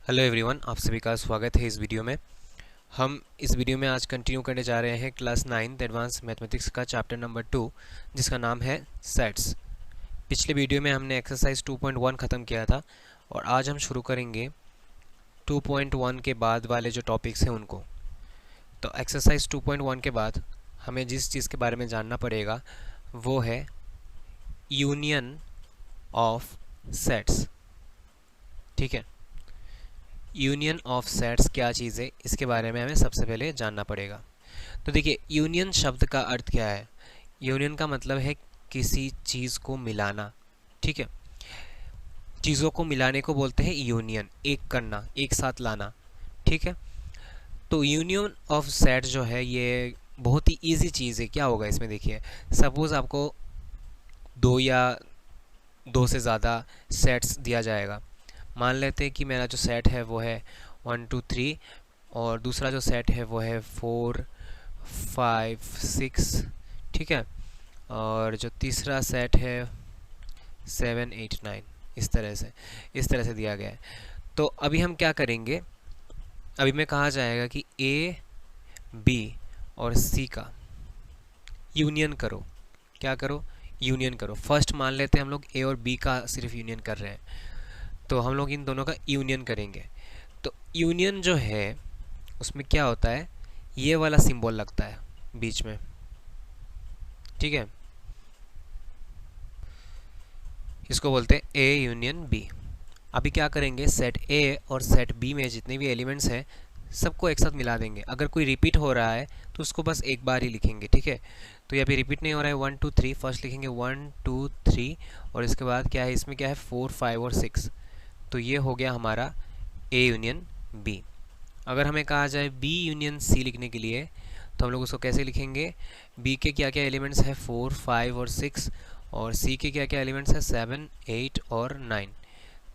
Hello everyone, आप सभी का स्वागत है इस वीडियो में। हम इस वीडियो में आज कंटिन्यू करने जा रहे हैं क्लास 9 एडवांस मैथमेटिक्स का चैप्टर नंबर 2, जिसका नाम है सेट्स। पिछले वीडियो में हमने एक्सरसाइज 2.1 ख़त्म किया था और आज हम शुरू करेंगे 2.1 के बाद वाले जो टॉपिक्स हैं उनको। तो एक्सरसाइज 2.1 के बाद हमें जिस चीज़ के बारे में जानना पड़ेगा वो है यूनियन ऑफ सेट्स। ठीक है, यूनियन ऑफ सेट्स क्या चीज़ है, इसके बारे में हमें सबसे पहले जानना पड़ेगा। तो देखिए, यूनियन शब्द का अर्थ क्या है। यूनियन का मतलब है किसी चीज़ को मिलाना। ठीक है, चीज़ों को मिलाने को बोलते हैं यूनियन, एक करना, एक साथ लाना। ठीक है, तो यूनियन ऑफ सेट्स जो है ये बहुत ही ईजी चीज़ है। क्या होगा इसमें, देखिए सपोज़ आपको दो या दो से ज़्यादा सेट्स दिया जाएगा। मान लेते हैं कि मेरा जो सेट है वो है 1 2 3 और दूसरा जो सेट है वो है 4 5 6। ठीक है, और जो तीसरा सेट है 7 8 9। इस तरह से दिया गया है। तो अभी हम क्या करेंगे, अभी में कहा जाएगा कि ए बी और सी का यूनियन करो। क्या करो, यूनियन करो। फर्स्ट मान लेते हैं हम लोग ए और बी का सिर्फ यूनियन कर रहे हैं, तो हम लोग इन दोनों का यूनियन करेंगे। तो यूनियन जो है उसमें क्या होता है, ये वाला सिंबल लगता है बीच में। ठीक है, इसको बोलते हैं ए यूनियन बी। अभी क्या करेंगे, सेट ए और सेट बी में जितने भी एलिमेंट्स हैं सबको एक साथ मिला देंगे। अगर कोई रिपीट हो रहा है तो उसको बस एक बार ही लिखेंगे। ठीक है, तो यहाँ पे रिपीट नहीं हो रहा है 1 2 3, फर्स्ट लिखेंगे 1 2 3 और इसके बाद क्या है, इसमें क्या है 4 5 और 6। तो ये हो गया हमारा ए यूनियन बी। अगर हमें कहा जाए बी यूनियन सी लिखने के लिए तो हम लोग उसको कैसे लिखेंगे, बी के क्या क्या एलिमेंट्स है 4 5 और 6 और सी के क्या क्या एलिमेंट्स है 7 8 और 9।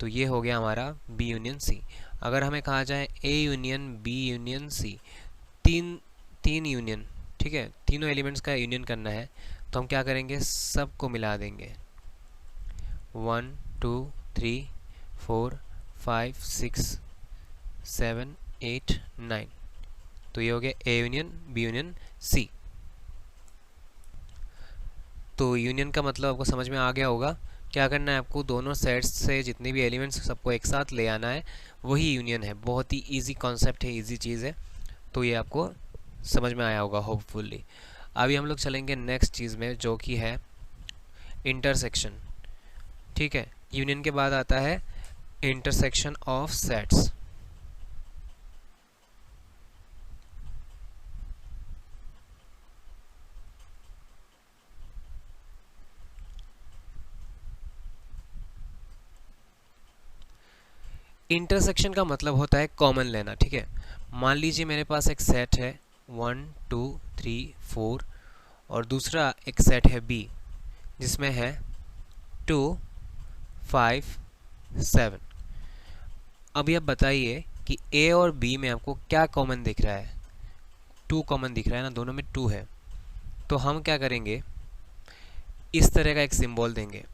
तो ये हो गया हमारा बी यूनियन सी। अगर हमें कहा जाए A union B union C, तीन यूनियन, ठीक है, तीनों एलिमेंट्स का यूनियन करना है, तो हम क्या करेंगे, सबको मिला देंगे 1 2 3 4 5 6 7 8 9। तो ये हो गया A union B union C. तो यूनियन का मतलब आपको समझ में आ गया होगा। क्या करना है आपको, दोनों सेट्स से जितने भी एलिमेंट्स सबको एक साथ ले आना है, वही यूनियन है। बहुत ही इजी कॉन्सेप्ट है, इजी चीज़ है। तो ये आपको समझ में आया होगा होपफुली। अभी हम लोग चलेंगे नेक्स्ट चीज़ में, जो कि है इंटरसेक्शन। ठीक है, यूनियन के बाद आता है इंटरसेक्शन ऑफ सेट्स। इंटरसेक्शन का मतलब होता है कॉमन लेना। ठीक है, मान लीजिए मेरे पास एक सेट है 1 2 3 4 और दूसरा एक सेट है बी जिसमें है 2 5 7। अभी आप बताइए कि ए और बी में आपको क्या कॉमन दिख रहा है, 2 कॉमन दिख रहा है ना, दोनों में 2 है। तो हम क्या करेंगे, इस तरह का एक सिंबल देंगे,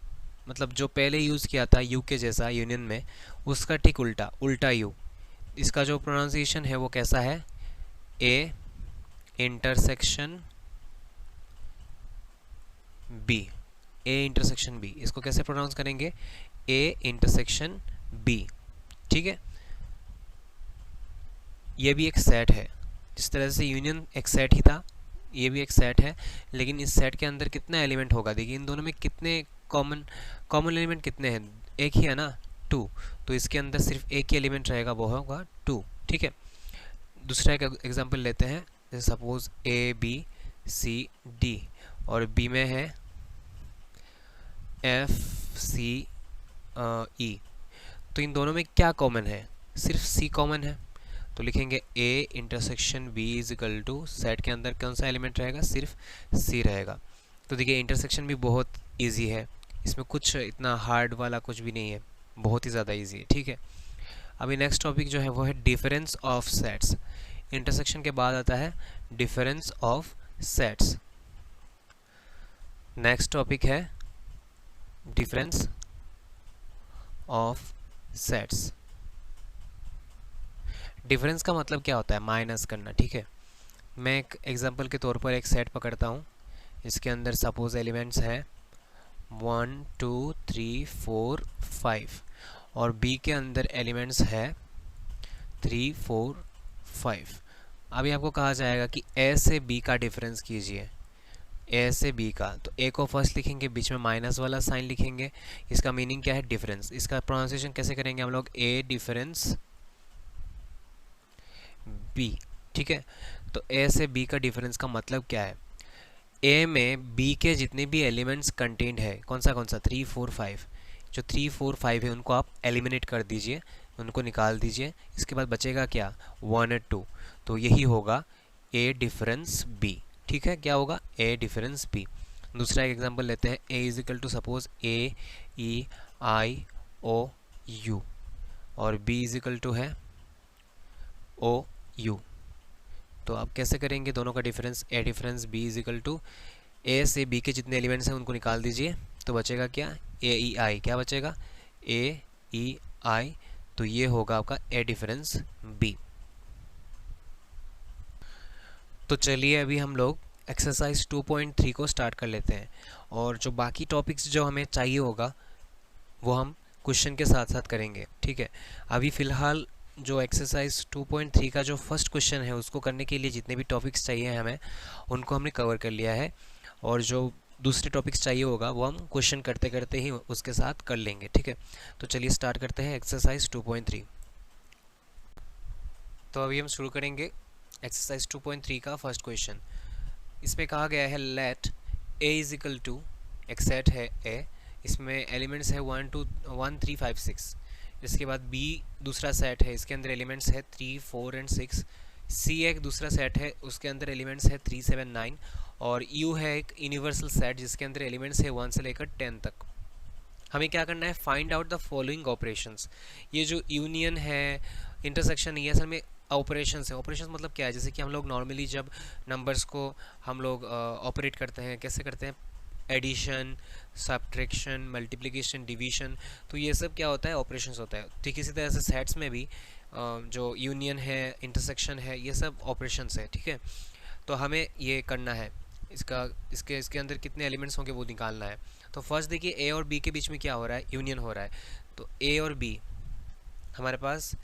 मतलब जो पहले यूज़ किया था यू के जैसा यूनियन में, उसका ठीक उल्टा, उल्टा यू। इसका जो प्रोनाउंसिएशन है वो कैसा है, A intersection B, A intersection B. इसको कैसे प्रोनाउंस करेंगे, ए इंटरसेक्शन बी। ठीक है, ये भी एक सेट है। जिस तरह से यूनियन एक सेट ही था, ये भी एक सेट है, लेकिन इस सेट के अंदर कितना एलिमेंट होगा, देखिए इन दोनों में कितने कॉमन एलिमेंट कितने हैं, एक ही है ना, 2। तो इसके अंदर सिर्फ एक ही एलिमेंट रहेगा, वो होगा 2। ठीक है, दूसरा एक एग्जांपल लेते हैं, जैसे suppose A B C D और बी में है एफ सी ई। तो इन दोनों में क्या कॉमन है, सिर्फ सी कॉमन है। तो लिखेंगे A intersection B is equal to, set के अंदर कौन सा एलिमेंट रहेगा, सिर्फ सी रहेगा। तो देखिए इंटरसेक्शन भी बहुत इजी है, इसमें कुछ इतना हार्ड वाला कुछ भी नहीं है, बहुत ही ज़्यादा इजी है। ठीक है, अभी नेक्स्ट टॉपिक जो है वो है डिफरेंस ऑफ सेट्स। इंटरसेक्शन के बाद आता है difference of sets. Next topic है डिफरेंस ऑफ सेट्स। डिफरेंस का मतलब क्या होता है? माइनस करना, ठीक है। मैं एक एग्जांपल के तौर पर एक सेट पकड़ता हूँ, इसके अंदर सपोज एलिमेंट्स है 1 2 3 4 5 और बी के अंदर एलिमेंट्स है 3 4 5। अभी आपको कहा जाएगा कि ए से बी का डिफरेंस कीजिए, ए से बी का। तो ए को फर्स्ट लिखेंगे, बीच में माइनस वाला साइन लिखेंगे, इसका मीनिंग क्या है? डिफरेंस। इसका प्रोनाउंसिएशन कैसे करेंगे हम लोग? ए डिफरेंस बी, ठीक है। तो ए से बी का डिफरेंस का मतलब क्या है? ए में बी के जितने भी एलिमेंट्स कंटेंट है, कौन सा 3 4 5, जो 3 4 5 है उनको आप एलिमिनेट कर दीजिए, उनको निकाल दीजिए। इसके बाद बचेगा क्या? 1 और 2। तो यही होगा ए डिफरेंस बी, ठीक है। क्या होगा? A difference B. दूसरा एक एग्जांपल लेते हैं, A is equal to suppose A E I O U और बी इज इक्वल टू है ओ यू। तो आप कैसे करेंगे दोनों का डिफरेंस? A difference B is equal to A से बी के जितने एलिमेंट्स हैं उनको निकाल दीजिए, तो बचेगा क्या? ए ई आई। क्या बचेगा? ए ई आई। तो ये होगा आपका ए डिफरेंस बी। तो चलिए अभी हम लोग एक्सरसाइज 2.3 को स्टार्ट कर लेते हैं, और जो बाकी टॉपिक्स जो हमें चाहिए होगा वो हम क्वेश्चन के साथ साथ करेंगे, ठीक है। अभी फ़िलहाल जो एक्सरसाइज 2.3 का जो फर्स्ट क्वेश्चन है उसको करने के लिए जितने भी टॉपिक्स चाहिए हमें उनको हमने कवर कर लिया है, और जो दूसरे टॉपिक्स चाहिए होगा वो हम क्वेश्चन करते करते ही उसके साथ कर लेंगे, ठीक है। तो चलिए स्टार्ट करते हैं एक्सरसाइज 2.3। तो अभी हम शुरू करेंगे एक्सरसाइज 2.3 का फर्स्ट क्वेश्चन। इसमें कहा गया है let A is equal to, एक सेट है ए, इसमें एलिमेंट्स है 1 2 1 3 5 6। इसके बाद बी दूसरा सेट है, इसके अंदर एलिमेंट्स है 3 4 एंड 6। सी एक दूसरा सेट है, उसके अंदर एलिमेंट्स है 3 7 9। और यू है एक यूनिवर्सल सेट जिसके अंदर एलिमेंट्स है 1 से लेकर 10 तक। हमें क्या करना है? Find out the following operations. ये जो यूनियन है, इंटरसेक्शन, ये असल में ऑपरेशंस है। ऑपरेशंस मतलब क्या है? जैसे कि हम लोग नॉर्मली जब नंबर्स को हम लोग ऑपरेट करते हैं, कैसे करते हैं? Addition, subtraction, multiplication, division. तो ये सब क्या होता है? ऑपरेशंस होता है। ठीक इसी तरह से सेट्स में भी जो यूनियन है, इंटरसेक्शन है, ये सब ऑपरेशंस है, ठीक है। तो हमें ये करना है, इसके अंदर कितने एलिमेंट्स होंगे वो निकालना है। तो फर्स्ट देखिए ए और बी के बीच में क्या हो रहा है? यूनियन हो रहा है। तो ए और बी, हमारे पास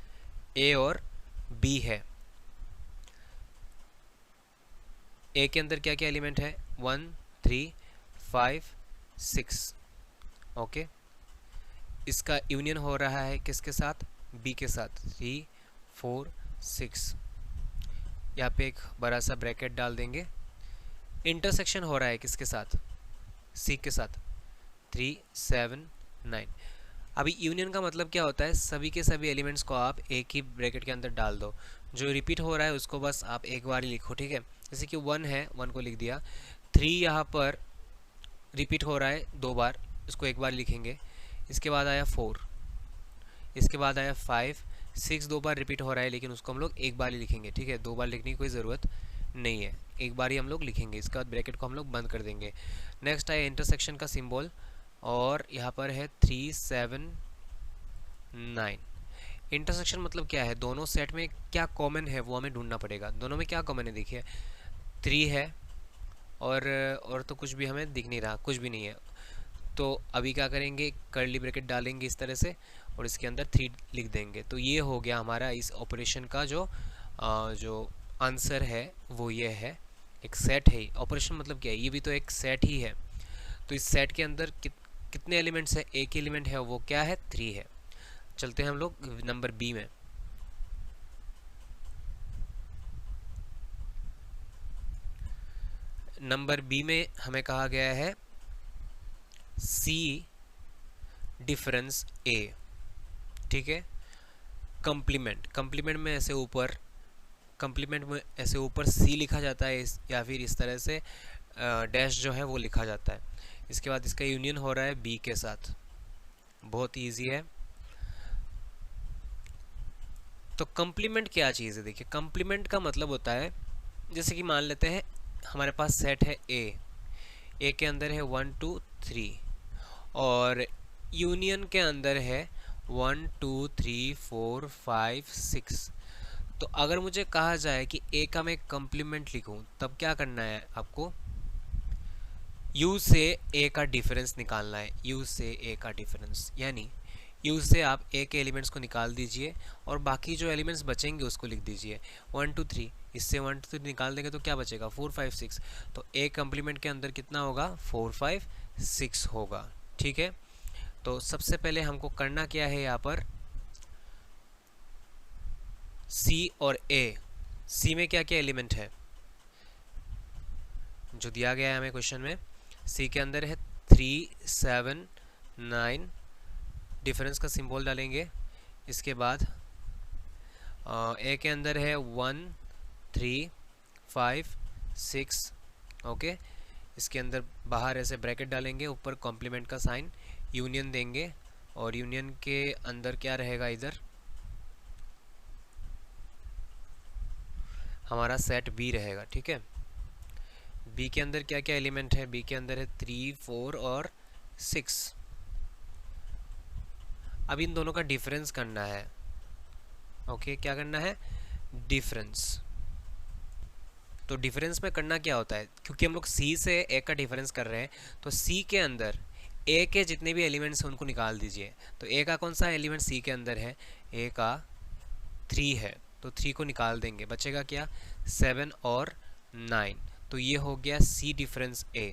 ए और बी है। ए के अंदर क्या क्या एलिमेंट है? 1 3 5 6, ओके। इसका यूनियन हो रहा है किसके साथ? बी के साथ, 3 4 6। यहाँ पे एक बड़ा सा ब्रैकेट डाल देंगे। इंटरसेक्शन हो रहा है किसके साथ? सी के साथ, 3 7 9। अभी यूनियन का मतलब क्या होता है? सभी के सभी एलिमेंट्स को आप एक ही ब्रैकेट के अंदर डाल दो, जो रिपीट हो रहा है उसको बस आप एक बार ही लिखो, ठीक है। जैसे कि 1 है, 1 को लिख दिया। 3 यहाँ पर रिपीट हो रहा है 2 बार, इसको एक बार लिखेंगे। इसके बाद आया 4, इसके बाद आया 5, 6 2 बार रिपीट हो रहा है लेकिन उसको हम लोग एक बार ही लिखेंगे, ठीक है। 2 बार लिखने की कोई ज़रूरत नहीं है, एक बार ही हम लोग लिखेंगे। इसके बाद ब्रैकेट को हम लोग बंद कर देंगे। नेक्स्ट आया इंटरसेक्शन का सिंबल, और यहाँ पर है 3 7 9। इंटरसेक्शन मतलब क्या है? दोनों सेट में क्या कॉमन है वो हमें ढूंढना पड़ेगा। दोनों में क्या कॉमन है? देखिए 3 है और तो कुछ भी हमें दिख नहीं रहा, कुछ भी नहीं है। तो अभी क्या करेंगे? कर्ली ब्रैकेट डालेंगे इस तरह से और इसके अंदर 3 लिख देंगे। तो ये हो गया हमारा इस ऑपरेशन का जो आंसर है वो ये है। एक सेट है। ऑपरेशन मतलब क्या है? ये भी तो एक सेट ही है। तो इस सेट के अंदर कितने एलिमेंट्स है? एक एलिमेंट है, वो क्या है? 3 है। चलते हैं हम लोग नंबर बी में। नंबर बी में हमें कहा गया है सी डिफरेंस ए, ठीक है। कंप्लीमेंट में ऐसे ऊपर, कंप्लीमेंट में ऐसे ऊपर सी लिखा जाता है, या फिर इस तरह से डैश जो है वो लिखा जाता है। इसके बाद इसका यूनियन हो रहा है बी के साथ। बहुत इजी है। तो कंप्लीमेंट क्या चीज़ है? देखिए कंप्लीमेंट का मतलब होता है, जैसे कि मान लेते हैं हमारे पास सेट है ए के अंदर है 1 2 3 और यूनियन के अंदर है 1 2 3 4 5 6। तो अगर मुझे कहा जाए कि ए का मैं कंप्लीमेंट लिखूं तब क्या करना है आपको, यू से ए का डिफरेंस निकालना है। यू से ए का डिफरेंस यानी यू से आप ए के एलिमेंट्स को निकाल दीजिए और बाकी जो एलिमेंट्स बचेंगे उसको लिख दीजिए 1 2 3। इससे 1 2 3 निकाल देंगे तो क्या बचेगा 4 5 6। तो ए कंप्लीमेंट के अंदर कितना होगा 4 5 6 होगा। ठीक है, तो सबसे पहले हमको करना क्या है, यहाँ पर सी और ए, सी में क्या क्या एलिमेंट है जो दिया गया है हमें क्वेश्चन में। सी के अंदर है 3 7 9, डिफरेंस का सिंबल डालेंगे। इसके बाद ए के अंदर है 1 3 5 6। ओके, इसके अंदर बाहर ऐसे ब्रैकेट डालेंगे, ऊपर कॉम्प्लीमेंट का साइन, यूनियन देंगे और यूनियन के अंदर क्या रहेगा, इधर हमारा सेट बी रहेगा। ठीक है, बी के अंदर क्या क्या एलिमेंट है, बी के अंदर है 3 4 और 6। अब इन दोनों का डिफरेंस करना है। ओके, क्या करना है, डिफरेंस। तो डिफरेंस में करना क्या होता है, क्योंकि हम लोग सी से ए का डिफरेंस कर रहे हैं तो सी के अंदर ए के जितने भी एलिमेंट्स हैं उनको निकाल दीजिए। तो ए का कौन सा एलिमेंट सी के अंदर है, ए का 3 है, तो 3 को निकाल देंगे, बचेगा क्या 7 और 9। तो ये हो गया सी डिफरेंस ए।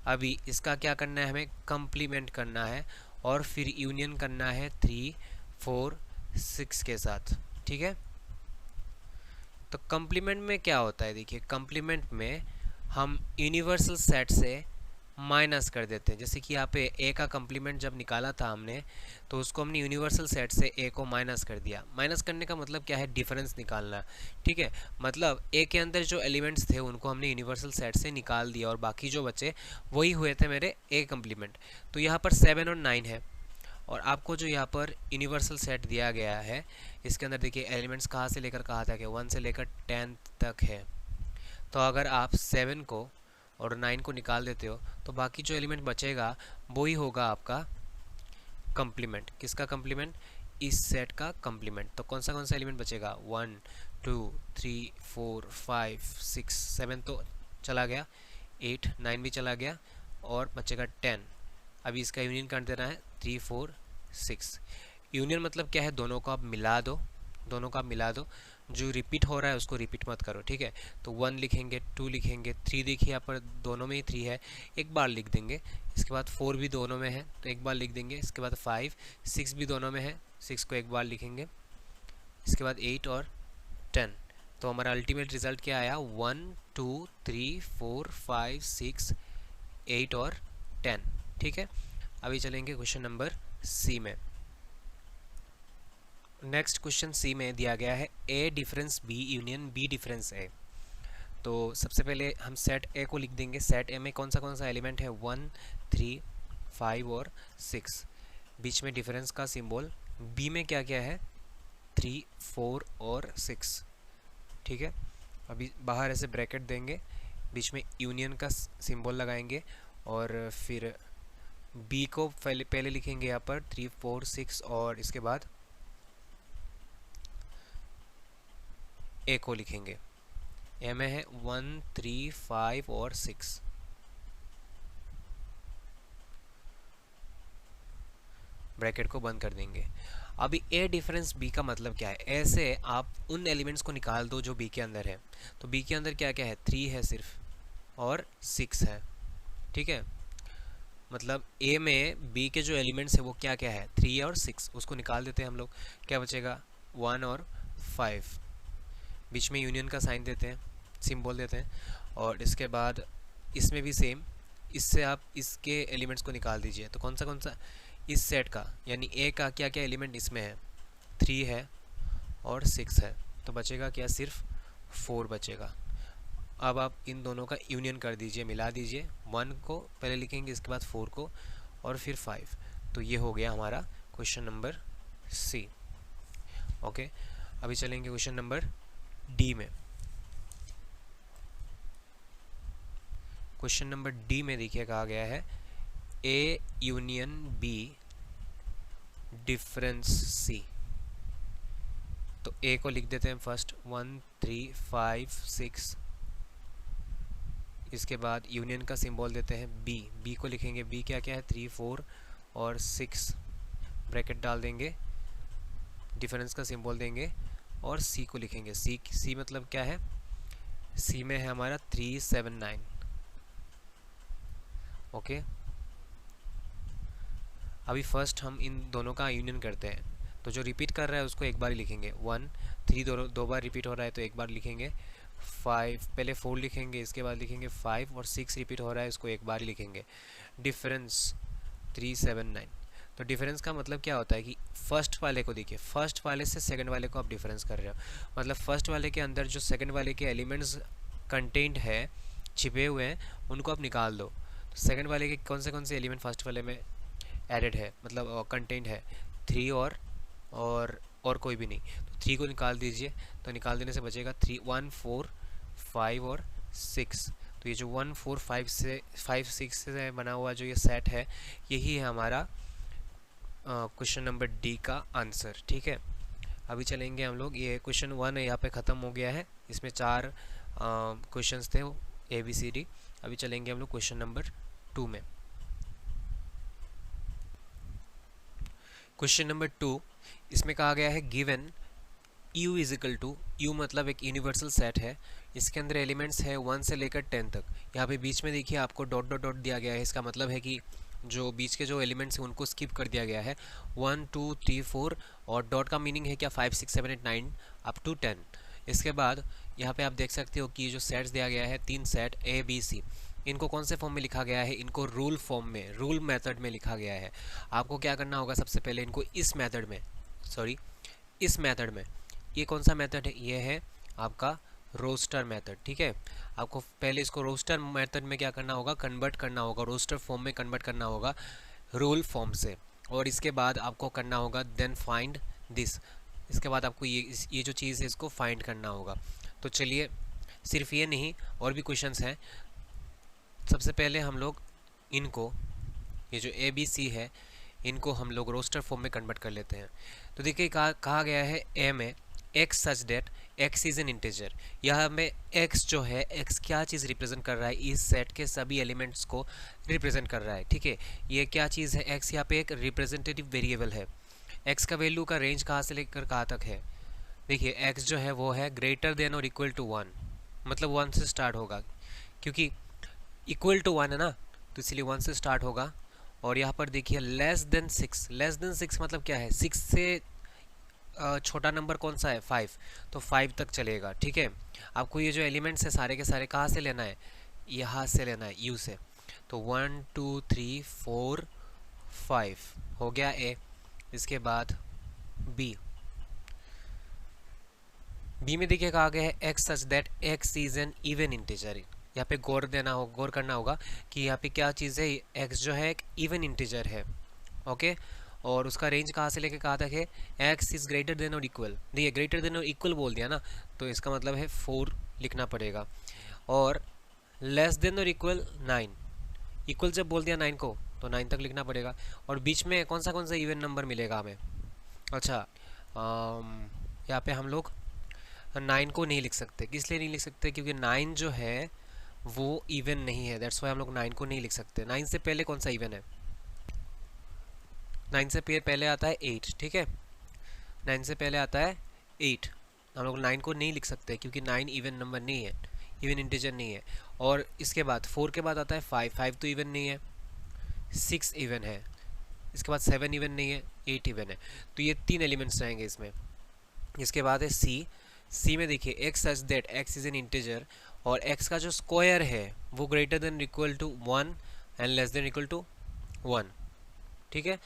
अभी इसका क्या करना है, हमें कंप्लीमेंट करना है और फिर यूनियन करना है 3 4 6 के साथ। ठीक है, तो कंप्लीमेंट में क्या होता है, देखिए कंप्लीमेंट में हम यूनिवर्सल सेट से माइनस कर देते हैं। जैसे कि यहाँ पे ए का कंप्लीमेंट जब निकाला था हमने तो उसको हमने यूनिवर्सल सेट से ए को माइनस कर दिया। माइनस करने का मतलब क्या है, डिफरेंस निकालना। ठीक है, मतलब ए के अंदर जो एलिमेंट्स थे उनको हमने यूनिवर्सल सेट से निकाल दिया और बाकी जो बचे वही हुए थे मेरे ए कंप्लीमेंट। तो यहाँ पर 7 और 9 है और आपको जो यहाँ पर यूनिवर्सल सेट दिया गया है इसके अंदर देखिए एलिमेंट्स कहाँ से लेकर कहाँ तक है, 1 से लेकर 10 तक है। तो अगर आप 7 को और 9 को निकाल देते हो तो बाकी जो एलिमेंट बचेगा वही होगा आपका कंप्लीमेंट। किसका कंप्लीमेंट, इस सेट का कंप्लीमेंट। तो कौन सा एलिमेंट बचेगा, 1 2 3 4 5 6 7 तो चला गया, 8 9 भी चला गया और बचेगा 10। अभी इसका यूनियन कर देना है 3 4 6। यूनियन मतलब क्या है, दोनों को आप मिला दो, दोनों को आप मिला दो, जो रिपीट हो रहा है उसको रिपीट मत करो। ठीक है, तो 1 लिखेंगे 2 लिखेंगे 3, देखिए यहाँ पर दोनों में ही 3 है, एक बार लिख देंगे। इसके बाद 4 भी दोनों में है तो एक बार लिख देंगे। इसके बाद 5 6 भी दोनों में है, 6 को एक बार लिखेंगे। इसके बाद 8 और 10। तो हमारा अल्टीमेट रिजल्ट क्या आया, 1 2 3 4 5 6 8 और 10। ठीक है, अभी चलेंगे क्वेश्चन नंबर सी में। नेक्स्ट क्वेश्चन सी में दिया गया है A difference B union B difference A. तो सबसे पहले हम सेट ए को लिख देंगे। सेट ए में कौन सा एलिमेंट है, 1 3 5 और 6। बीच में डिफरेंस का सिंबल। बी में क्या क्या है, 3 4 और 6। ठीक है, अभी बाहर ऐसे ब्रैकेट देंगे, बीच में यूनियन का सिंबल लगाएंगे और फिर बी को पहले लिखेंगे यहाँ पर 3 4 6 और इसके बाद ए को लिखेंगे। ए में है 1 3 5 और 6। ब्रैकेट को बंद कर देंगे। अभी ए डिफरेंस बी का मतलब क्या है, ऐसे आप उन एलिमेंट्स को निकाल दो जो बी के अंदर है। तो बी के अंदर क्या क्या है, 3 है सिर्फ और 6 है। ठीक है, मतलब ए में बी के जो एलिमेंट्स है वो क्या क्या है, 3 और 6, उसको निकाल देते हैं हम लोग। क्या बचेगा 1 और 5। बीच में यूनियन का साइन देते हैं, सिंबल देते हैं और इसके बाद इसमें भी सेम, इससे आप इसके एलिमेंट्स को निकाल दीजिए। तो कौन सा इस सेट का यानी ए का क्या क्या एलिमेंट इसमें है, 3 है और 6 है, तो बचेगा क्या, सिर्फ 4 बचेगा। अब आप इन दोनों का यूनियन कर दीजिए, मिला दीजिए। 1 को पहले लिखेंगे, इसके बाद 4 को और फिर 5। तो ये हो गया हमारा क्वेश्चन नंबर सी। ओके, अभी चलेंगे क्वेश्चन नंबर डी में। क्वेश्चन नंबर डी में देखिए कहा गया है ए यूनियन बी डिफरेंस सी। तो ए को लिख देते हैं फर्स्ट 1 3 5 6, इसके बाद यूनियन का सिंबल देते हैं बी, बी को लिखेंगे, बी क्या क्या है 3 4 और 6, ब्रैकेट डाल देंगे, डिफरेंस का सिंबल देंगे और सी को लिखेंगे, सी सी मतलब क्या है, सी में है हमारा 3 7 9। ओके, अभी फर्स्ट हम इन दोनों का यूनियन करते हैं, तो जो रिपीट कर रहा है उसको एक बार ही लिखेंगे, 1 3 दो बार रिपीट हो रहा है तो एक बार लिखेंगे, 5 पहले 4 लिखेंगे, इसके बाद लिखेंगे 5 और 6 रिपीट हो रहा है इसको एक बार ही लिखेंगे। डिफरेंस 3 7 9, तो डिफरेंस का मतलब क्या होता है कि फर्स्ट वाले को देखिए, फर्स्ट वाले से सेकंड वाले को आप डिफरेंस कर रहे हो, मतलब फर्स्ट वाले के अंदर जो सेकंड वाले के एलिमेंट्स कंटेंट है, छिपे हुए हैं, उनको आप निकाल दो। तो सेकंड वाले के कौन से एलिमेंट फर्स्ट वाले में एडेड है, मतलब कंटेंट है 3 और कोई भी नहीं, तो 3 को निकाल दीजिए, तो निकाल देने से बचेगा 3 1 4 5 और 6। तो ये जो 1 4 5 से 5 6 से बना हुआ जो ये सेट है, यही है हमारा क्वेश्चन नंबर डी का आंसर। ठीक है, अभी चलेंगे हम लोग, ये क्वेश्चन 1 यहाँ पे ख़त्म हो गया है, इसमें 4 क्वेश्चंस थे ABCD। अभी चलेंगे हम लोग क्वेश्चन नंबर 2 में। क्वेश्चन नंबर 2, इसमें कहा गया है given U is equal to, U मतलब एक यूनिवर्सल सेट है, इसके अंदर एलिमेंट्स है 1 से लेकर 10 तक। यहाँ पे बीच में देखिए आपको डॉट डॉट डॉट दिया गया है, इसका मतलब है कि जो बीच के जो एलिमेंट्स हैं उनको स्किप कर दिया गया है, 1 2 3 4, और डॉट का मीनिंग है क्या 5 6 7 8 9 अप टू 10। इसके बाद यहाँ पे आप देख सकते हो कि जो सेट्स दिया गया है 3 सेट ABC, इनको कौन से फॉर्म में लिखा गया है, इनको रूल फॉर्म में, रूल मेथड में लिखा गया है। आपको क्या करना होगा, सबसे पहले इनको इस मेथड में, इस मेथड में, ये कौन सा मेथड है, ये है आपका रोस्टर मेथड। ठीक है, आपको पहले इसको रोस्टर मेथड में क्या करना होगा, कन्वर्ट करना होगा, रोस्टर फॉर्म में कन्वर्ट करना होगा रूल फॉर्म से, और इसके बाद आपको करना होगा देन फाइंड दिस, इसके बाद आपको ये जो चीज़ है इसको फाइंड करना होगा। तो चलिए, सिर्फ ये नहीं और भी क्वेश्चंस हैं। सबसे पहले हम लोग इनको, ये जो ABC है, इनको हम लोग रोस्टर फॉर्म में कन्वर्ट कर लेते हैं। तो देखिए कहा गया है ए में x such that x is an integer, यहाँ में x जो है, x क्या चीज़ रिप्रेजेंट कर रहा है, इस सेट के सभी एलिमेंट्स को रिप्रेजेंट कर रहा है। ठीक है, ये क्या चीज़ है, x यहाँ पे एक रिप्रेजेंटेटिव वेरिएबल है। x का वैल्यू का रेंज कहाँ से लेकर कहाँ तक है, देखिए x जो है वो है ग्रेटर देन और इक्वल टू 1, मतलब 1 से स्टार्ट होगा, क्योंकि इक्वल टू 1 है ना, तो इसलिए 1 से स्टार्ट होगा। और यहाँ पर देखिए लेस देन 6, लेस देन 6 मतलब क्या है, 6 से छोटा नंबर कौन सा है 5, तो 5 तक चलेगा। ठीक है, आपको ये जो एलिमेंट्स है सारे के सारे कहाँ से लेना है, यहाँ से लेना है, U से। तो 1 2 3 4 5 हो गया A। इसके बाद B में देखिए कहा गया है x such that x is an even integer. यहाँ पे गौर करना होगा कि यहाँ पे क्या चीज़ है, x जो है एक इवन इंटीजर है। ओके, और उसका रेंज कहाँ से लेके कहाँ तक है, x इज़ ग्रेटर देन और इक्वल, देखिए ग्रेटर देन और इक्वल बोल दिया ना, तो इसका मतलब है 4 लिखना पड़ेगा। और लेस देन और इक्वल 9, इक्वल जब बोल दिया 9 को तो 9 तक लिखना पड़ेगा। और बीच में कौन सा इवन नंबर मिलेगा हमें, अच्छा यहाँ पे हम लोग 9 को नहीं लिख सकते, किस लिए नहीं लिख सकते, क्योंकि 9 जो है वो इवन नहीं है, दैट्स वाई हम लोग 9 को नहीं लिख सकते। 9 से पहले कौन सा इवन है, 9 से पहले आता है 8। ठीक है, 9 से पहले आता है 8, हम लोग 9 को नहीं लिख सकते क्योंकि 9 इवन नंबर नहीं है, इवन इंटीजर नहीं है। और इसके बाद 4 के बाद आता है 5 तो इवन नहीं है, 6 इवन है, इसके बाद 7 इवन नहीं है, 8 इवन है। तो ये 3 एलिमेंट्स रहेंगे इसमें। इसके बाद है C में देखिए x such that x is an integer, और x का जो स्क्वायर है वो greater than equal to 1 and less than equal to 1। ठीक है,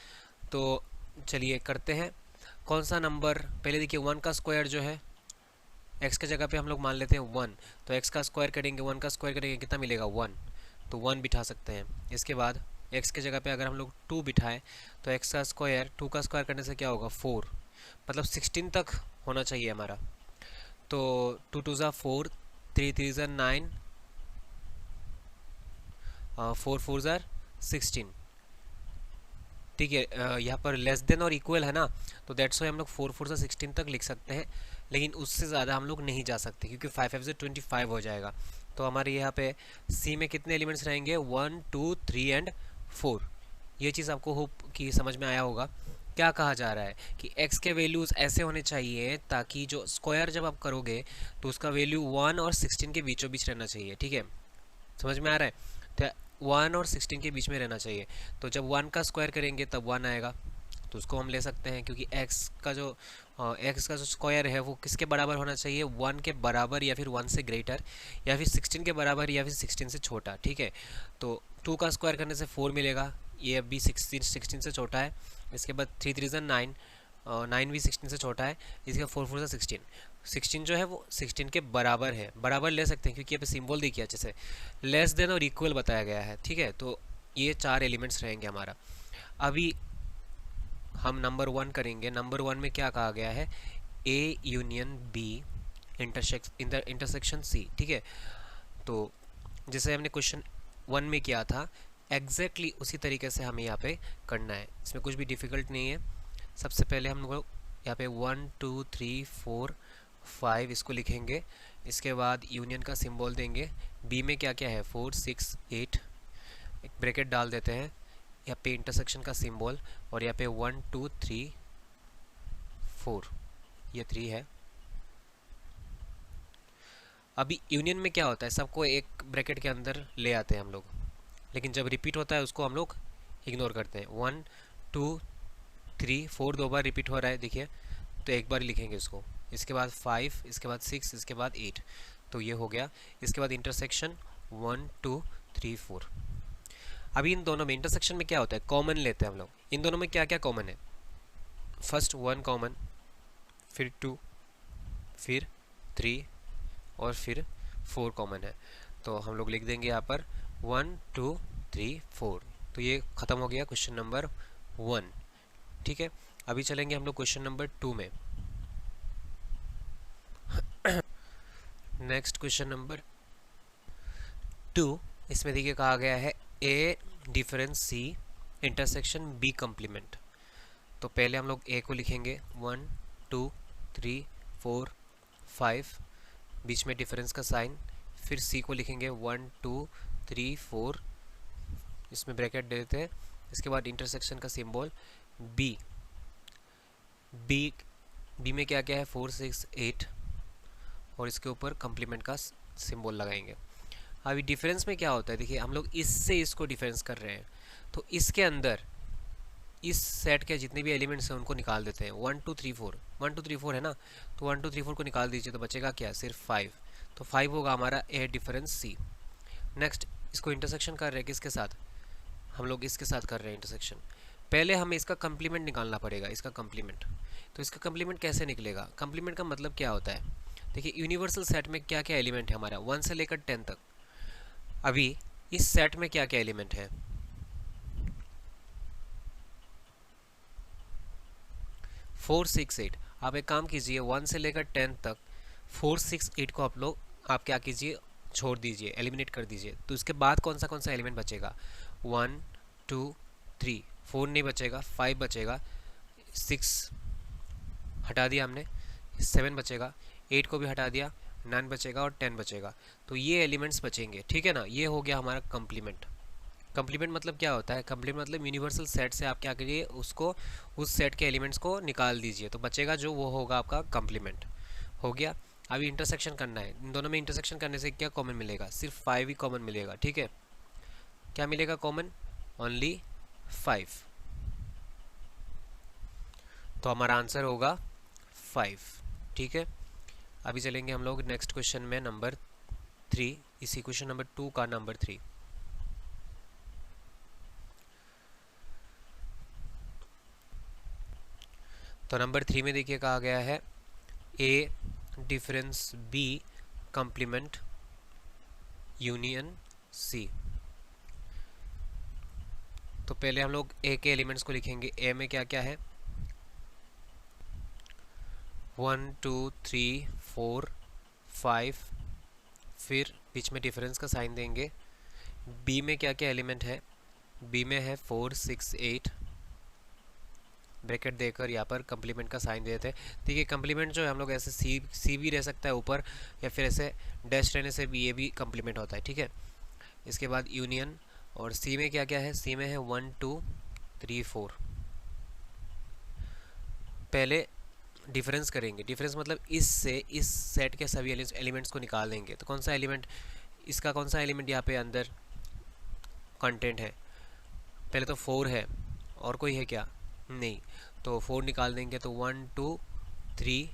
तो चलिए करते हैं, कौन सा नंबर, पहले देखिए 1 का स्क्वायर जो है, x के जगह पे हम लोग मान लेते हैं 1, तो x का स्क्वायर करेंगे, 1 का स्क्वायर करेंगे, कितना मिलेगा 1, तो 1 बिठा सकते हैं। इसके बाद x के जगह पे अगर हम लोग 2 बिठाएं तो x का स्क्वायर, 2 का स्क्वायर करने से क्या होगा 4, मतलब 16 तक होना चाहिए हमारा। तो 2 2 ज़ा 4, 3 3 ज़ा 9, 4 4 ज़ा 16। ठीक है। यहाँ पर लेस देन और इक्वल है ना, तो दैट्स वाई हम लोग 4 4 से 16 तक लिख सकते हैं, लेकिन उससे ज़्यादा हम लोग नहीं जा सकते क्योंकि 5 5 से 25 हो जाएगा। तो हमारे यहाँ पे सी में कितने एलिमेंट्स रहेंगे, 1 2 3 एंड 4। ये चीज़ आपको होप कि समझ में आया होगा। क्या कहा जा रहा है कि x के वैल्यूज़ ऐसे होने चाहिए ताकि जो स्क्वायर जब आप करोगे तो उसका वैल्यू 1 और 16 के बीचों बीच रहना चाहिए। ठीक है, समझ में आ रहा है? तो 1 और 16 के बीच में रहना चाहिए। तो जब 1 का स्क्वायर करेंगे तब 1 आएगा, तो उसको हम ले सकते हैं क्योंकि x का जो स्क्वायर है वो किसके बराबर होना चाहिए, 1 के बराबर या फिर 1 से ग्रेटर, या फिर 16 के बराबर या फिर 16 से छोटा। ठीक है, तो 2 का स्क्वायर करने से 4 मिलेगा, ये अभी 16 से छोटा है। इसके बाद 3 3 9, 9 भी 16 से छोटा है। इसके बाद 4 4 से 16 जो है वो 16 के बराबर है, बराबर ले सकते हैं क्योंकि यहाँ पे सिंबल देखिए अच्छे से, लेस देन और इक्वल बताया गया है। ठीक है, तो ये 4 एलिमेंट्स रहेंगे हमारा। अभी हम नंबर 1 करेंगे। नंबर 1 में क्या कहा गया है, A union B intersection C. ठीक है, तो जैसे हमने क्वेश्चन 1 में किया था एग्जैक्टली उसी तरीके से हमें यहाँ पे करना है, इसमें कुछ भी डिफ़िकल्ट नहीं है। सबसे पहले हम लोग यहाँ पे 1 2 3 4 5 इसको लिखेंगे, इसके बाद यूनियन का सिंबल देंगे। बी में क्या क्या है, 4 6 8, एक ब्रैकेट डाल देते हैं, यहाँ पे इंटरसेक्शन का सिंबल, और यहाँ पे 1 2 3 4, ये 3 है। अभी यूनियन में क्या होता है, सबको एक ब्रैकेट के अंदर ले आते हैं हम लोग, लेकिन जब रिपीट होता है उसको हम लोग इग्नोर करते हैं। 1 2 3 4 दो बार रिपीट हो रहा है देखिए, तो एक बार लिखेंगे उसको। इसके बाद 5, इसके बाद 6, इसके बाद 8, तो ये हो गया। इसके बाद इंटरसेक्शन 1 2 3 4। अभी इन दोनों में इंटरसेक्शन में क्या होता है, कॉमन लेते हैं हम लोग। इन दोनों में क्या क्या कॉमन है, फर्स्ट 1 कॉमन, फिर 2, फिर 3 और फिर 4 कॉमन है। तो हम लोग लिख देंगे यहाँ पर 1 2 3 4। तो ये ख़त्म हो गया क्वेश्चन नंबर 1। ठीक है, अभी चलेंगे हम लोग क्वेश्चन नंबर 2 में। नेक्स्ट क्वेश्चन नंबर 2, इसमें देखिए कहा गया है A difference C intersection B complement. तो पहले हम लोग ए को लिखेंगे 1 2 3 4 5, बीच में डिफरेंस का साइन, फिर सी को लिखेंगे 1 2 3 4, इसमें ब्रैकेट दे देते हैं। इसके बाद इंटरसेक्शन का सिंबल बी, बी में क्या क्या है, 4 6 8, और इसके ऊपर कम्प्लीमेंट का सिंबल लगाएंगे। अभी डिफरेंस में क्या होता है, देखिए हम लोग इससे इसको डिफरेंस कर रहे हैं, तो इसके अंदर इस सेट के जितने भी एलिमेंट्स हैं उनको निकाल देते हैं। 1 2 3 4, 1 2 3 4 है ना, तो 1 2 3 4 को निकाल दीजिए तो बचेगा क्या, सिर्फ 5। तो 5 होगा हमारा ए डिफरेंस सी। नेक्स्ट इसको इंटरसेक्शन कर रहे हैं किसके साथ, हम लोग इसके साथ कर रहे हैं इंटरसेक्शन। पहले हमें इसका कम्प्लीमेंट निकालना पड़ेगा, इसका कम्प्लीमेंट। तो इसका कम्प्लीमेंट कैसे निकलेगा, कम्प्लीमेंट का मतलब क्या होता है, देखिए यूनिवर्सल सेट में क्या क्या एलिमेंट है हमारा 1 से लेकर 10 तक। अभी इस सेट में क्या क्या एलिमेंट है, 4 6 8। आप एक काम कीजिए, 1 से लेकर 10 तक 4 6 8 को आप क्या कीजिए, छोड़ दीजिए, एलिमिनेट कर दीजिए। तो इसके बाद कौन सा एलिमेंट बचेगा, 1 2 3, 4 नहीं बचेगा, 5 बचेगा, 6 हटा दिया हमने, 7 बचेगा, 8 को भी हटा दिया, 9 बचेगा और 10 बचेगा। तो ये एलिमेंट्स बचेंगे। ठीक है ना, ये हो गया हमारा कम्प्लीमेंट। कम्प्लीमेंट मतलब क्या होता है, कम्प्लीमेंट मतलब यूनिवर्सल सेट से आप क्या करिए, उसको उस सेट के एलिमेंट्स को निकाल दीजिए, तो बचेगा जो वो होगा आपका कम्प्लीमेंट। हो गया। अभी इंटरसेक्शन करना है, इन दोनों में इंटरसेक्शन करने से क्या कॉमन मिलेगा, सिर्फ 5 ही कॉमन मिलेगा। ठीक है, क्या मिलेगा कॉमन, ओनली 5। तो हमारा आंसर होगा 5। ठीक है, अभी चलेंगे हम लोग नेक्स्ट क्वेश्चन में नंबर 3, इसी क्वेश्चन नंबर 2 का नंबर 3। तो नंबर 3 में देखिए कहा गया है A difference B complement union C. तो पहले हम लोग ए के एलिमेंट्स को लिखेंगे। ए में क्या क्या है, 1 2 3 4 5, फिर बीच में डिफरेंस का साइन देंगे। बी में क्या क्या एलिमेंट है, बी में है 4 6 8, ब्रैकेट देकर यहाँ पर कंप्लीमेंट का साइन दे देते हैं। देखिए कंप्लीमेंट जो है हम लोग ऐसे सी भी रह सकता है ऊपर, या फिर ऐसे डैश रहने से भी ये भी कंप्लीमेंट होता है, ठीक है। इसके बाद यूनियन, और सी में क्या क्या है, सी में है 1 2 3 4। पहले डिफरेंस करेंगे, डिफरेंस मतलब इससे इस सेट के सभी एलिमेंट्स को निकाल देंगे। तो कौन सा एलिमेंट, इसका कौन सा एलिमेंट यहाँ पे अंदर कंटेंट है, पहले तो 4 है, और कोई है क्या, नहीं, तो 4 निकाल देंगे तो 1 2 3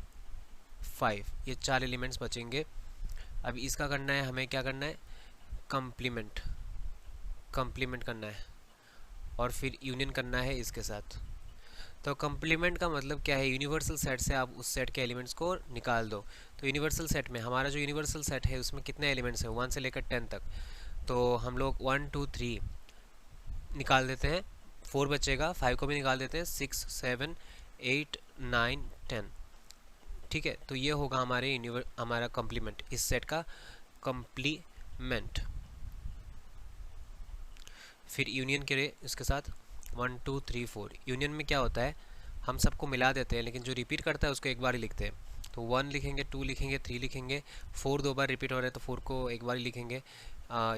5, ये 4 एलिमेंट्स बचेंगे। अब इसका करना है हमें, क्या करना है, कंप्लीमेंट करना है, और फिर यूनियन करना है इसके साथ। तो कंप्लीमेंट का मतलब क्या है, यूनिवर्सल सेट से आप उस सेट के एलिमेंट्स को निकाल दो। तो यूनिवर्सल सेट में हमारा जो यूनिवर्सल सेट है उसमें कितने एलिमेंट्स हैं, 1 से लेकर 10 तक। तो हम लोग 1 2 3 निकाल देते हैं, 4 बचेगा, 5 को भी निकाल देते हैं, 6 7 8 9 10, ठीक है। तो ये होगा हमारा कंप्लीमेंट, इस सेट का कंप्लीमेंट। फिर यूनियन करें इसके साथ 1 2 3 4। यूनियन में क्या होता है, हम सबको मिला देते हैं, लेकिन जो रिपीट करता है उसको एक बार ही लिखते हैं। तो 1 लिखेंगे, 2 लिखेंगे, 3 लिखेंगे, 4 2 बार रिपीट हो रहा है तो 4 को एक बार ही लिखेंगे।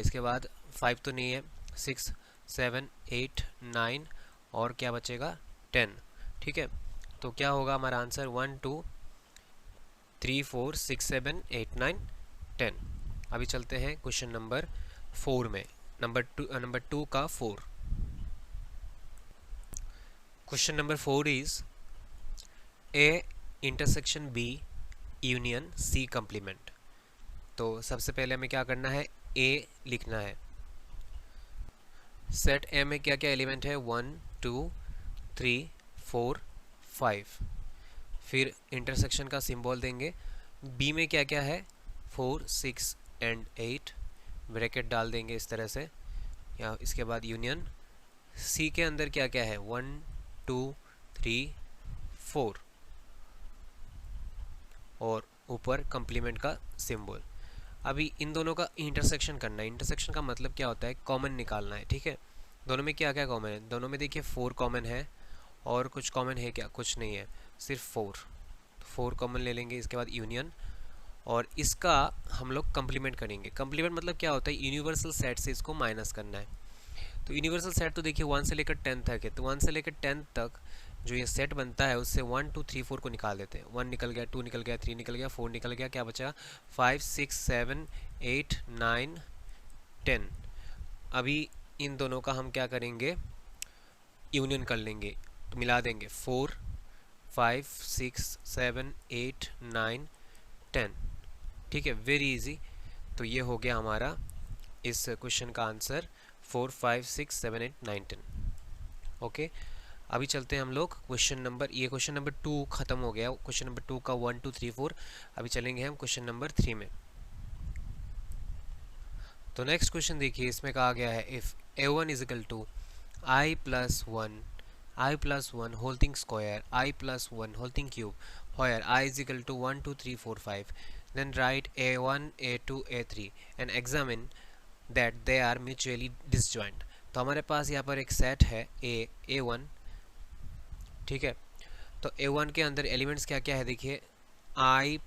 इसके बाद 5 तो नहीं है, 6 7 8 9, और क्या बचेगा 10, ठीक है। तो क्या होगा हमारा आंसर, 1 2 3 4 6 7 8 9 10। अभी चलते हैं क्वेश्चन नंबर 4 में, नंबर 2 का 4। Question number 4 is A intersection B union C complement. तो सबसे पहले हमें क्या करना है, ए लिखना है। सेट ए में क्या क्या एलिमेंट है, 1 2 3 4 5। फिर इंटरसेक्शन का सिंबल देंगे। बी में क्या क्या है, 4 6 एंड 8, ब्रैकेट डाल देंगे इस तरह से, या इसके बाद यूनियन। सी के अंदर क्या क्या है, 1 2 3 4, और ऊपर कंप्लीमेंट का सिंबल। अभी इन दोनों का इंटरसेक्शन करना है। इंटरसेक्शन का मतलब क्या होता है, कॉमन निकालना है, ठीक है। दोनों में क्या क्या कॉमन है, दोनों में देखिए 4 कॉमन है, और कुछ कॉमन है क्या, कुछ नहीं है, सिर्फ 4। 4 कॉमन ले लेंगे, इसके बाद यूनियन, और इसका हम लोग कंप्लीमेंट करेंगे। कंप्लीमेंट मतलब क्या होता है, यूनिवर्सल सेट से इसको माइनस करना है। तो यूनिवर्सल सेट तो देखिए 1 से लेकर 10 तक है, तो 1 से लेकर 10 तक जो ये सेट बनता है उससे 1 2 3 4 को निकाल देते हैं। 1 निकल गया, 2 निकल गया, 3 निकल गया, 4 निकल गया, क्या बचा 5 6 7 8 9 10। अभी इन दोनों का हम क्या करेंगे, यूनियन कर लेंगे, तो मिला देंगे 4 5 6 7 8 9 10, ठीक है, वेरी इजी। तो ये हो गया हमारा इस क्वेश्चन का आंसर, 4 5 6 7 8 9 10। ओके, अभी चलते हैं हम लोग क्वेश्चन नंबर, ये क्वेश्चन नंबर 2 खत्म हो गया, क्वेश्चन नंबर 2 का 1 2 3 4। अभी चलेंगे हम क्वेश्चन नंबर 3 में। तो नेक्स्ट क्वेश्चन देखिए, इसमें कहा गया है if a1 is equal to i plus 1 whole thing square i plus 1 whole thing cube where I is equal to 1 2 3 4 5, then write a1 a2 a3 and examine that they are mutually disjoint। तो हमारे पास यहाँ पर एक set है a1, ठीक है। तो a1 के अंदर एलिमेंट्स क्या क्या है, देखिए i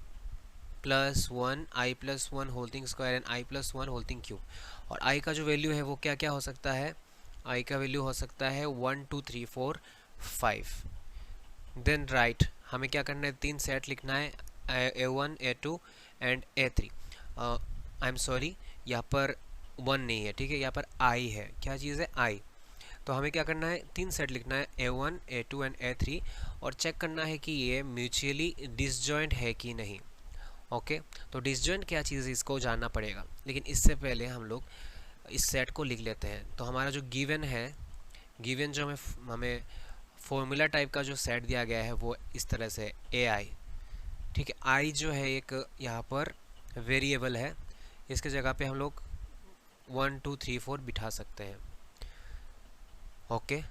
plus 1 whole thing square and i plus 1 whole thing cube. और i का जो वैल्यू है वो क्या क्या हो सकता है, i का वैल्यू हो सकता है 1 2 3 4 5। देन राइट, हमें क्या करना है, 3 सेट लिखना है, a1 a2 and a3। I am sorry, यहाँ पर 1 नहीं है, ठीक है, यहाँ पर i है, क्या चीज़ है i। तो हमें क्या करना है, 3 सेट लिखना है, a1 a2 एंड a3, और चेक करना है कि ये म्यूचुअली डिसजॉइंट है कि नहीं। ओके, तो डिसजॉइंट क्या चीज़ है इसको जानना पड़ेगा, लेकिन इससे पहले हम लोग इस सेट को लिख लेते हैं। तो हमारा जो गिवन है, गिवन जो हमें फॉर्मूला टाइप का जो सेट दिया गया है वो इस तरह से ai, ठीक है। i जो है एक यहाँ पर वेरिएबल है, इसके जगह पे हम लोग 1 2 3 4 बिठा सकते हैं। ओके,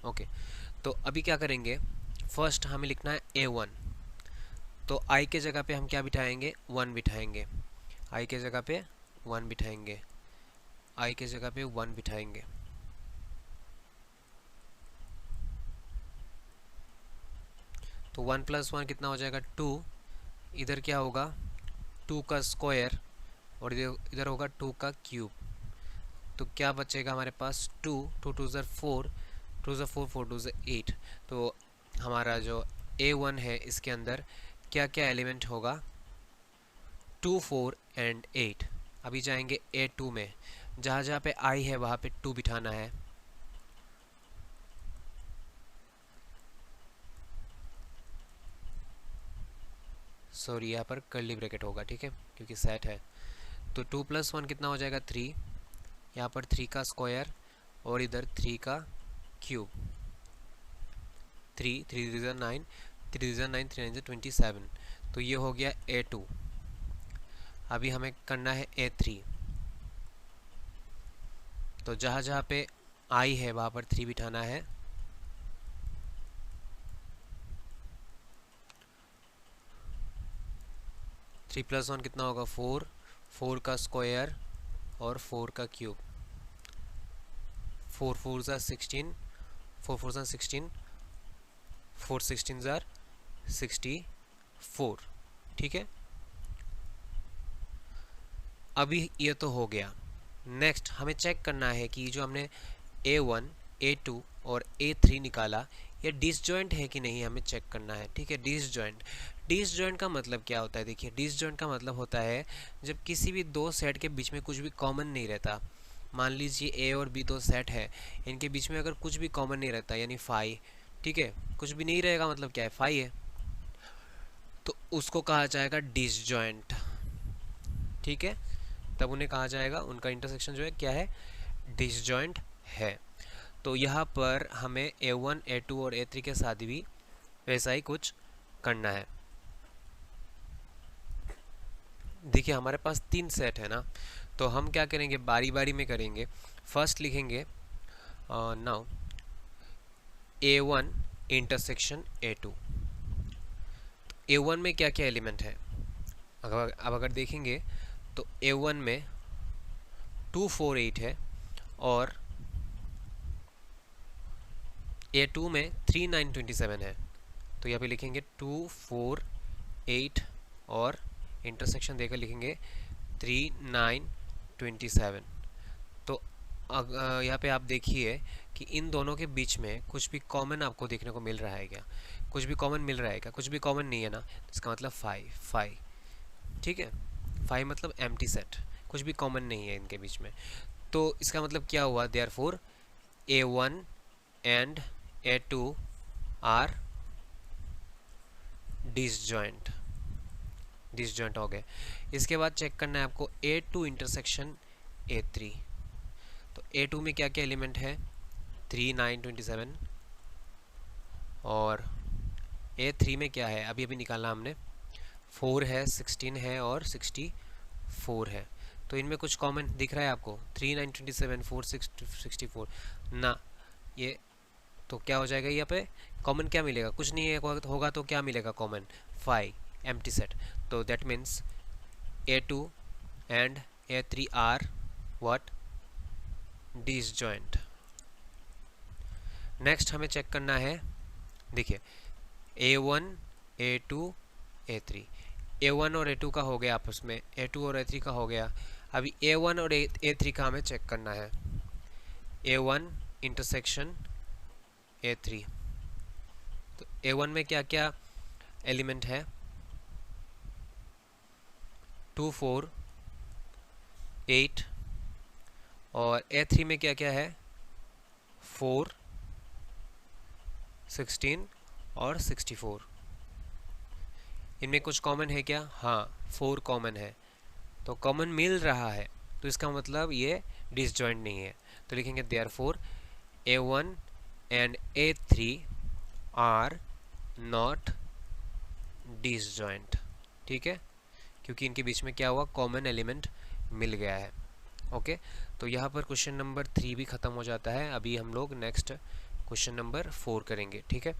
ओके, तो अभी क्या करेंगे, फर्स्ट हमें लिखना है a1। तो i के जगह पे हम क्या बिठाएंगे, 1 बिठाएंगे, i के जगह पे 1 बिठाएंगे। आई की जगह पे 1 बिठाएंगे। तो 1 + 1 कितना हो जाएगा 2। इधर क्या होगा 2 का स्क्वायर और इधर होगा 2 का क्यूब। तो क्या बचेगा हमारे पास 2, 2 2 ज़र 4, 2 ज़र 4, 4 2 ज़र 8। तो हमारा जो A1 है इसके अंदर क्या क्या एलिमेंट होगा 2, 4 एंड 8। अभी जाएंगे A2 में, जहाँ जहाँ पे I है वहाँ पे 2 बिठाना है। सॉरी यहाँ पर कर्ली ब्रैकेट होगा, ठीक है, क्योंकि सेट है। तो 2 + 1 कितना हो जाएगा 3, यहाँ पर 3 का स्क्वायर और इधर 3 का क्यूब। 3 3 3 ज़र 9, 3 ज़र 9, 3 9 ज़र 27। तो ये हो गया A2। अभी हमें करना है A3। तो जहाँ जहाँ पे I है वहाँ पर 3 बिठाना है। थ्री + 1 कितना होगा 4, 4 का स्क्वायर और 4 का क्यूब। 4 4 ज़र 16, 4 4 ज़र 16, 4 16 ज़र 64, ठीक है। अभी ये तो हो गया। नेक्स्ट हमें चेक करना है कि जो हमने A1, A2 और A3 निकाला ये डिसजॉइंट है कि नहीं, हमें चेक करना है, ठीक है। डिसजॉइंट का मतलब क्या होता है, देखिए डिसजॉइंट का मतलब होता है जब किसी भी दो सेट के बीच में कुछ भी कॉमन नहीं रहता। मान लीजिए A और B दो सेट है, इनके बीच में अगर कुछ भी कॉमन नहीं रहता यानी फाई, ठीक है, कुछ भी नहीं रहेगा मतलब क्या है, फाई है, तो उसको कहा जाएगा डिसजॉइंट, ठीक है। तब उन्हें कहा जाएगा, उनका इंटरसेक्शन जो है क्या है, डिसजॉइंट है। तो यहाँ पर हमें A1, A2 और A3 के साथ भी वैसा ही कुछ करना है। देखिए हमारे पास 3 सेट है ना, तो हम क्या करेंगे, बारी बारी में करेंगे। फर्स्ट लिखेंगे now A1 intersection A2। A1 में क्या क्या एलिमेंट है, अब अगर देखेंगे तो A1 में 2 4 8 है और A2 में 3 9 27 है। तो यहाँ पे लिखेंगे 2 4 8 और इंटरसेक्शन देकर लिखेंगे 3 9 27। तो यहाँ पे आप देखिए कि इन दोनों के बीच में कुछ भी कॉमन आपको देखने को मिल रहा है क्या, कुछ भी कॉमन मिल रहा है क्या, कुछ भी कॉमन नहीं है ना, इसका मतलब 5, ठीक है। 5 मतलब एम्प्टी सेट, कुछ भी कॉमन नहीं है इनके बीच में। तो इसका मतलब क्या हुआ, therefore A1 and A2 are disjoint हो गए। इसके बाद चेक करना है आपको A2 इंटरसेक्शन A3। तो A2 में क्या क्या एलिमेंट है, 3 9 27 और A3 में क्या है, अभी अभी निकाला हमने, 4 है, 16 है और 64 है। तो इनमें कुछ कॉमन दिख रहा है आपको, 3 9 27 4 6 64 ना, ये तो क्या हो जाएगा, यहाँ पे कॉमन क्या मिलेगा, कुछ नहीं है, होगा तो क्या मिलेगा कॉमन, 5 एम्प्टी सेट। तो that means A2 and A3 are what, disjoint. Next हमें चेक करना है, देखिए A1 A2 A3, A1 और A2 का हो गया आपस में, A2 और A3 का हो गया। अभी A1 और A3 का हमें चेक करना है, A1 इंटरसेक्शन A3। तो A1 में क्या क्या एलिमेंट है, 2 4 8 और A3 में क्या क्या है, 4 16 और 64। इनमें कुछ कॉमन है क्या, हाँ 4 कॉमन है, तो कॉमन मिल रहा है, तो इसका मतलब ये डिसजॉइंट नहीं है। तो लिखेंगे therefore A1 and A3 are not disjoint, ठीक है, क्योंकि इनके बीच में क्या हुआ, कॉमन एलिमेंट मिल गया है। ओके, तो यहाँ पर क्वेश्चन नंबर 3 भी ख़त्म हो जाता है। अभी हम लोग नेक्स्ट क्वेश्चन नंबर 4 करेंगे, ठीक है।